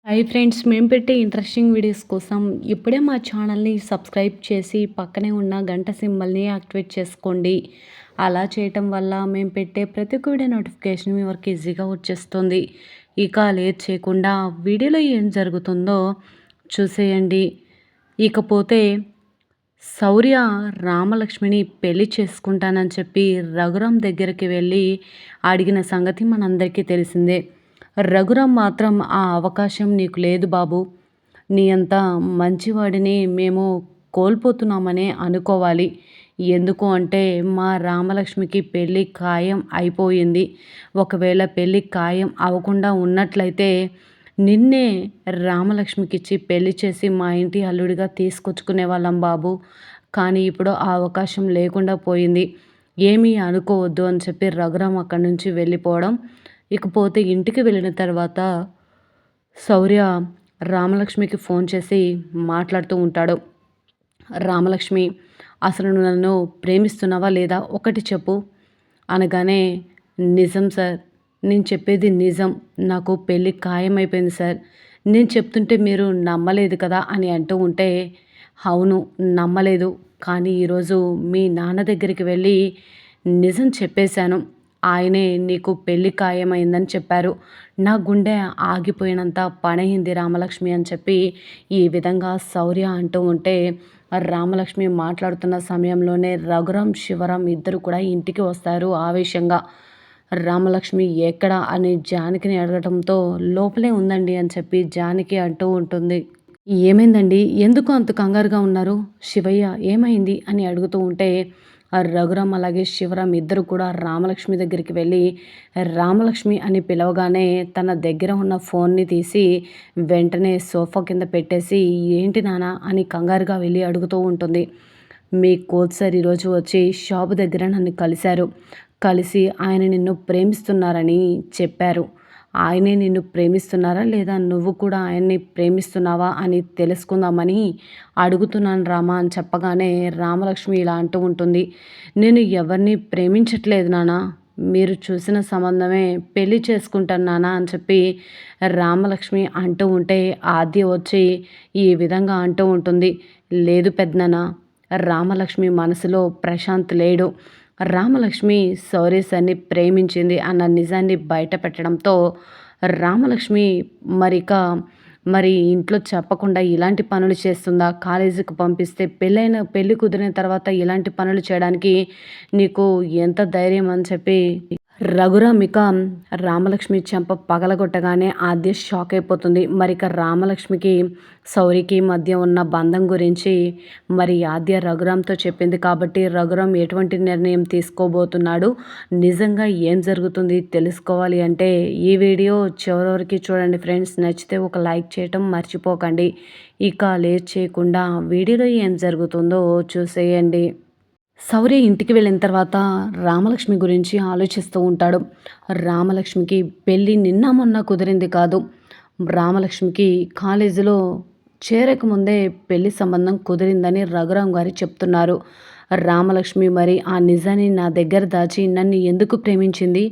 Hi friends, మేము పెట్టే interesting videos కోసం ఇప్పుడే మా ఛానల్ని సబ్స్క్రైబ్ చేసి పక్కనే ఉన్న గంట సింబల్ని యాక్టివేట్ చేసుకోండి. అలా చేయటం వల్ల మేము పెట్టే ప్రతి ఒక్క వీడియో నోటిఫికేషన్ మీ వరకు ఈజీగా వచ్చేస్తుంది. ఇక లేట్ చేయకుండా వీడియోలో ఏం జరుగుతుందో చూసేయండి. ఇకపోతే శౌర్య రామలక్ష్మిని పెళ్లి చేసుకుంటానని చెప్పి రఘురాం దగ్గరికి వెళ్ళి అడిగిన సంగతి మనందరికీ తెలిసిందే. రఘురాం మాత్రం ఆ అవకాశం నీకు లేదు బాబు, నీ అంత మంచివాడిని మేము కోల్పోతున్నామనే అనుకోవాలి. ఎందుకు అంటే మా రామలక్ష్మికి పెళ్ళి ఖాయం అయిపోయింది. ఒకవేళ పెళ్ళి ఖాయం అవ్వకుండా ఉన్నట్లయితే నిన్నే రామలక్ష్మికిచ్చి పెళ్లి చేసి మా ఇంటి అల్లుడిగా తీసుకొచ్చుకునే వాళ్ళం బాబు. కానీ ఇప్పుడు ఆ అవకాశం లేకుండా పోయింది. ఏమీ అనుకోవద్దు అని చెప్పి రఘురాం అక్కడి నుంచి వెళ్ళిపోవడం. ఇకపోతే ఇంటికి వెళ్ళిన తర్వాత శౌర్య రామలక్ష్మికి ఫోన్ చేసి మాట్లాడుతూ ఉంటాడు. రామలక్ష్మి, అసలు నువ్వు నన్ను ప్రేమిస్తున్నావా లేదా ఒకటి చెప్పు అనగానే, నిజం సార్, నేను చెప్పేది నిజం, నాకు పెళ్ళి ఖాయమైపోయింది సార్, నేను చెప్తుంటే మీరు నమ్మలేదు కదా అని అంటూ ఉంటే, అవును నమ్మలేదు, కానీ ఈరోజు మీ నాన్న దగ్గరికి వెళ్ళి నిజం చెప్పేశాను. ఆయనే నీకు పెళ్ళి ఖాయమైందని చెప్పారు. నా గుండె ఆగిపోయినంత పనయింది రామలక్ష్మి అని చెప్పి ఈ విధంగా శౌర్య అంటూ ఉంటే, రామలక్ష్మి మాట్లాడుతున్న సమయంలోనే రఘురాం, శివరాం ఇద్దరు కూడా ఇంటికి వస్తారు ఆవేశంగా. రామలక్ష్మి ఎక్కడ అని జానకిని అడగటంతో లోపలే ఉందండి అని చెప్పి జానకి అంటూ ఉంటుంది. ఏమైందండి, ఎందుకు అంత కంగారుగా ఉన్నారు, శివయ్య ఏమైంది అని అడుగుతూ ఉంటే, రఘురాం అలాగే శివరాం ఇద్దరు కూడా రామలక్ష్మి దగ్గరికి వెళ్ళి రామలక్ష్మి అని పిలవగానే తన దగ్గర ఉన్న ఫోన్ని తీసి వెంటనే సోఫా కింద పెట్టేసి, ఏంటి నాన్న అని కంగారుగా వెళ్ళి అడుగుతూ ఉంటుంది. మీ కోచ్ సార్ ఈరోజు వచ్చి షాపు దగ్గర నన్ను కలిసి ఆయన నిన్ను ప్రేమిస్తున్నారని చెప్పారు. ఆయనే నిన్ను ప్రేమిస్తున్నారా లేదా నువ్వు కూడా ఆయన్ని ప్రేమిస్తున్నావా అని తెలుసుకుందామని అడుగుతున్నాను రామా అని చెప్పగానే రామలక్ష్మి ఇలా అంటూ ఉంటుంది. నేను ఎవరిని ప్రేమించట్లేదు నాన్న, మీరు చూసిన సంబంధమే పెళ్లి చేసుకుంటాను నాన్న అని చెప్పి రామలక్ష్మి అంటూ ఉంటే ఆద్య వచ్చి ఈ విధంగా అంటూ ఉంటుంది. లేదు పెద్దనాన్న, రామలక్ష్మి మనసులో ప్రశాంత్ లేడు. రామలక్ష్మి శౌర్య సార్ని ప్రేమించింది అన్న నిజాన్ని బయట పెట్టడంతో రామలక్ష్మి మరి ఇంట్లో చెప్పకుండా ఇలాంటి పనులు చేస్తుందా? కాలేజీకి పంపిస్తే పెళ్ళి కుదిరిన తర్వాత ఇలాంటి పనులు చేయడానికి నీకు ఎంత ధైర్యం అని చెప్పి రఘురామ్ ఇక రామలక్ష్మి చెంప పగలగొట్టగానే ఆద్య షాక్ అయిపోతుంది. మరిక రామలక్ష్మికి శౌరికి మధ్య ఉన్న బంధం గురించి మరి ఆద్య రఘురామ్తో చెప్పింది కాబట్టి రఘురామ్ ఎటువంటి నిర్ణయం తీసుకోబోతున్నాడు, నిజంగా ఏం జరుగుతుంది తెలుసుకోవాలి అంటే ఈ వీడియో చివరి వరకు చూడండి ఫ్రెండ్స్. నచ్చితే ఒక లైక్ చేయటం మర్చిపోకండి. ఇక లేట్ చేయకుండా వీడియోలో ఏం జరుగుతుందో చూసేయండి. శౌర్య ఇంటికి వెళ్ళిన తర్వాత రామలక్ష్మి గురించి ఆలోచిస్తూ ఉంటాడు. రామలక్ష్మికి పెళ్ళి నిన్న మొన్న కుదిరింది కాదు. రామలక్ష్మికి కాలేజీలో చేరకముందే పెళ్లి సంబంధం కుదిరిందని రఘురాం గారు చెప్తున్నారు. రామలక్ష్మి మరి ఆ నిజాన్ని నా దగ్గర దాచి నన్ను ఎందుకు ప్రేమించింది,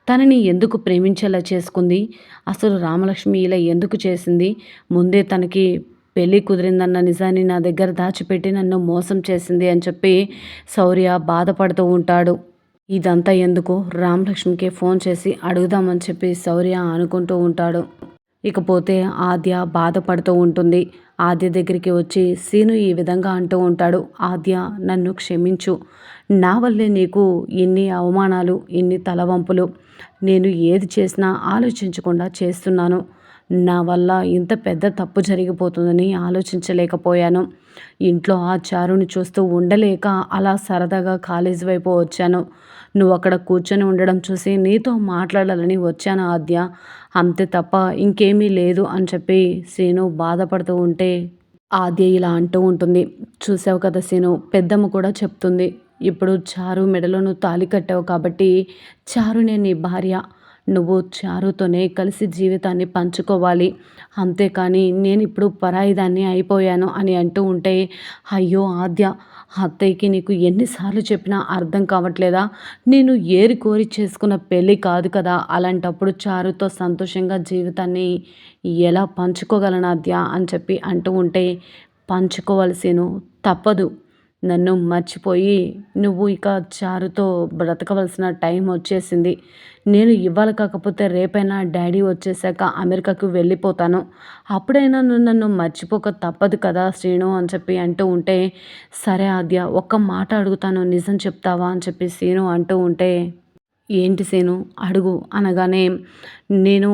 తనని ఎందుకు ప్రేమించేలా చేసుకుంది, అసలు రామలక్ష్మి ఇలా ఎందుకు చేసింది, ముందే తనకి పెళ్ళి కుదిరిందన్న నిజాన్ని నా దగ్గర దాచిపెట్టి నన్ను మోసం చేసింది అని చెప్పి శౌర్య బాధపడుతూ ఉంటాడు. ఇదంతా ఎందుకు, రామలక్ష్మికి ఫోన్ చేసి అడుగుదామని చెప్పి శౌర్య అనుకుంటూ ఉంటాడు. ఇకపోతే ఆద్య బాధపడుతూ ఉంటుంది. ఆద్య దగ్గరికి వచ్చి సీను ఈ విధంగా అంటూ ఉంటాడు. ఆద్య, నన్ను క్షమించు, నా వల్లే నీకు ఇన్ని అవమానాలు, ఇన్ని తలవంపులు, నేను ఏది చేసినా ఆలోచించకుండా చేస్తున్నాను. నా వల్ల ఇంత పెద్ద తప్పు జరిగిపోతుందని ఆలోచించలేకపోయాను. ఇంట్లో ఆ చారుని చూస్తూ ఉండలేక అలా సరదాగా కాలేజీ వైపు వచ్చాను. నువ్వు అక్కడ కూర్చొని ఉండడం చూసి నీతో మాట్లాడాలని వచ్చాను ఆద్య, అంతే తప్ప ఇంకేమీ లేదు అని చెప్పి సీను బాధపడుతూ ఉంటే ఆద్య ఇలా అంటూ ఉంటుంది. చూసావు కదా సీను, పెద్దమ్మ కూడా చెప్తుంది, ఇప్పుడు చారు మెడలో నువ్వు తాళి కట్టావు కాబట్టి చారునే నీ భార్య, నువ్వు చారుతోనే కలిసి జీవితాన్ని పంచుకోవాలి. అంతేకానీ నేనిప్పుడు పరాయిదాన్ని అయిపోయాను అని అంటూ ఉంటే, అయ్యో ఆద్య, అత్తయ్యకి నీకు ఎన్నిసార్లు చెప్పినా అర్థం కావట్లేదా? నేను ఏరి కోరి చేసుకున్న పెళ్ళి కాదు కదా! అలాంటప్పుడు చారుతో సంతోషంగా జీవితాన్ని ఎలా పంచుకోగలను ఆద్య అని చెప్పి అంటూ ఉంటే, పంచుకోవాల్సిను తప్పదు. నన్ను మర్చిపోయి నువ్వు ఇక చారుతో బ్రతకవలసిన టైం వచ్చేసింది. నేను ఇవాళ కాకపోతే రేపైనా డ్యాడీ వచ్చేసాక అమెరికాకు వెళ్ళిపోతాను. అప్పుడైనా నువ్వు నన్ను మర్చిపోక తప్పదు కదా శ్రీను అని చెప్పి అంటూ ఉంటే, సరే ఆద్య, ఒక్క మాట అడుగుతాను, నిజం చెప్తావా అని చెప్పి శ్రీను అంటూ ఉంటే, ఏంటి సీను అడుగు అనగానే, నేను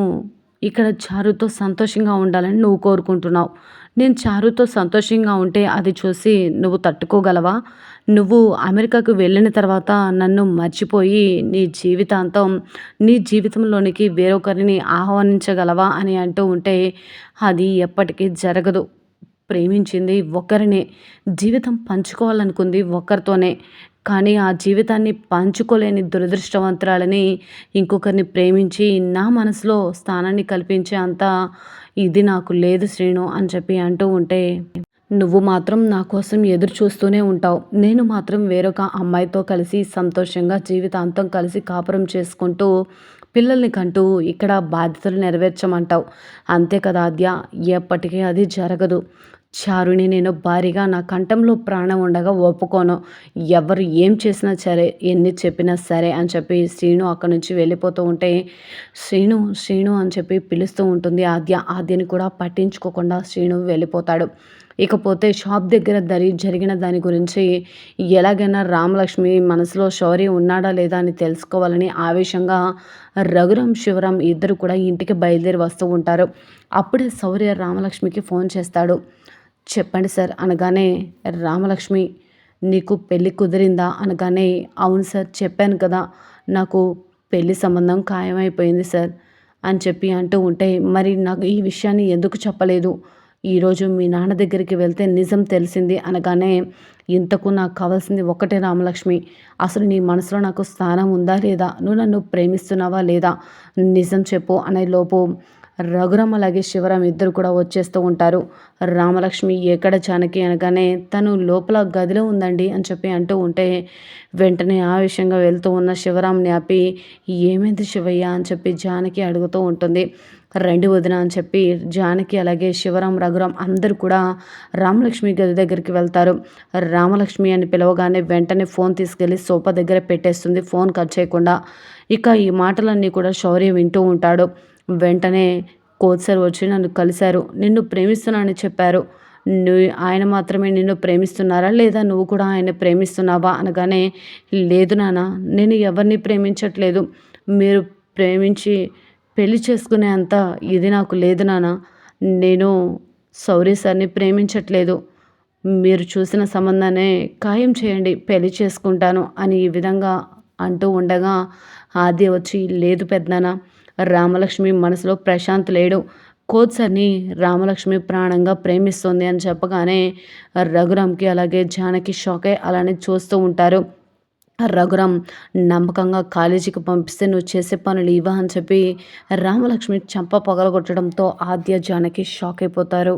ఇక్కడ చారుతో సంతోషంగా ఉండాలని నువ్వు కోరుకుంటున్నావు. నేను చారుతో సంతోషంగా ఉంటే అది చూసి నువ్వు తట్టుకోగలవా? నువ్వు అమెరికాకు వెళ్ళిన తర్వాత నన్ను మర్చిపోయి నీ జీవితంలోనికి వేరొకరిని ఆహ్వానించగలవా అని అంటూ ఉంటే, అది ఎప్పటికీ జరగదు. ప్రేమించింది ఒకరినే, జీవితం పంచుకోవాలనుకుంది ఒకరితోనే. కానీ ఆ జీవితాన్ని పంచుకోలేని దురదృష్టవంతురాలని ఇంకొకరిని ప్రేమించి నా మనసులో స్థానాన్ని కల్పించే అంత ఇది నాకు లేదు శ్రీను అని చెప్పి అంటూ ఉంటే, నువ్వు మాత్రం నా కోసం ఎదురు చూస్తూనే ఉంటావు. నేను మాత్రం వేరొక అమ్మాయితో కలిసి సంతోషంగా జీవితాంతం కలిసి కాపురం చేసుకుంటూ పిల్లల్ని కంటూ ఇక్కడ బాధ్యతలు నెరవేర్చమంటావు. అంతే కదా ఆద్య, ఎప్పటికీ అది జరగదు. చారుని నేను భారీగా నా కంఠంలో ప్రాణం ఉండగా ఒప్పుకోను. ఎవరు ఏం చేసినా సరే, ఎన్ని చెప్పినా సరే అని చెప్పి శ్రీను అక్కడి నుంచి వెళ్ళిపోతూ ఉంటే, శ్రీను శ్రీను అని చెప్పి పిలుస్తూ ఉంటుంది ఆద్య. ఆద్యని కూడా పట్టించుకోకుండా శ్రీను వెళ్ళిపోతాడు. ఇకపోతే షాప్ దగ్గర జరిగిన దాని గురించి ఎలాగైనా రామలక్ష్మి మనసులో శౌర్య ఉన్నాడా లేదా అని తెలుసుకోవాలని ఆవేశంగా రఘురాం, శివరాం ఇద్దరు కూడా ఇంటికి బయలుదేరి వస్తూ ఉంటారు. అప్పుడే శౌర్య రామలక్ష్మికి ఫోన్ చేస్తాడు. చెప్పండి సార్ అనగానే, రామలక్ష్మి, నీకు పెళ్ళి కుదిరిందా అనగానే, అవును సార్ చెప్పాను కదా, నాకు పెళ్ళి సంబంధం ఖాయమైపోయింది సార్ అని చెప్పి అంటూ ఉంటే, మరి నాకు ఈ విషయాన్ని ఎందుకు చెప్పలేదు? ఈరోజు మీ నాన్న దగ్గరికి వెళ్తే నిజం తెలిసింది అనగానే, ఇంతకు నాకు కావాల్సింది ఒక్కటే రామలక్ష్మి, అసలు నీ మనసులో నాకు స్థానం ఉందా లేదా? నువ్వు నన్ను ప్రేమిస్తున్నావా లేదా? నిజం చెప్పు అనే లోపు రఘురామ్ అలాగే శివరాం ఇద్దరు కూడా వచ్చేస్తూ ఉంటారు. రామలక్ష్మి ఎక్కడ జానకి అనగానే, తను లోపల గదిలో ఉందండి అని చెప్పి అంటూ ఉంటే, వెంటనే ఆవేశంగా వెళ్తూ ఉన్న శివరాంని ఆపి, ఏమైంది శివయ్య అని చెప్పి జానకి అడుగుతూ ఉంటుంది. రండి వదిన అని చెప్పి జానకి అలాగే శివరాం, రఘురాం అందరూ కూడా రామలక్ష్మి గది దగ్గరికి వెళ్తారు. రామలక్ష్మి అని పిలవగానే వెంటనే ఫోన్ తీసుకెళ్ళి సోఫా దగ్గర పెట్టేస్తుంది, ఫోన్ కట్ చేయకుండా. ఇక ఈ మాటలన్నీ కూడా శౌర్య వింటూ ఉంటాడు. వెంటనే కోచ్ సార్ వచ్చి నన్ను కలిశారు. నిన్ను ప్రేమిస్తున్నానని చెప్పారు. ఆయన మాత్రమే నిన్ను ప్రేమిస్తున్నారా, లేదా నువ్వు కూడా ఆయన ప్రేమిస్తున్నావా అనగానే, లేదు నాన్న, నేను ఎవరిని ప్రేమించట్లేదు. మీరు ప్రేమించి పెళ్లి చేసుకునే అంత ఇది నాకు లేదు నాన్న. నేను శౌర్య సార్ని ప్రేమించట్లేదు. మీరు చూసిన సంబంధాన్ని ఖాయం చేయండి, పెళ్లి చేసుకుంటాను అని ఈ విధంగా అంటూ ఉండగా ఆద్య వచ్చి, లేదు పెద్దనాన్న, రామలక్ష్మి మనసులో ప్రశాంత్ లేడు. కోచ్ సార్ని రామలక్ష్మి ప్రాణంగా ప్రేమిస్తుంది అని చెప్పగానే రఘురామ్కి అలాగే జానకి షాక్ అయ్యి అలానే చూస్తూ ఉంటారు. రఘురాం నమ్మకంగా కాలేజీకి పంపిస్తే నువ్వు చేసే పనులు ఇవా అని చెప్పి రామలక్ష్మి చంప పగలగొట్టడంతో ఆద్య, జానకి షాక్ అయిపోతారు.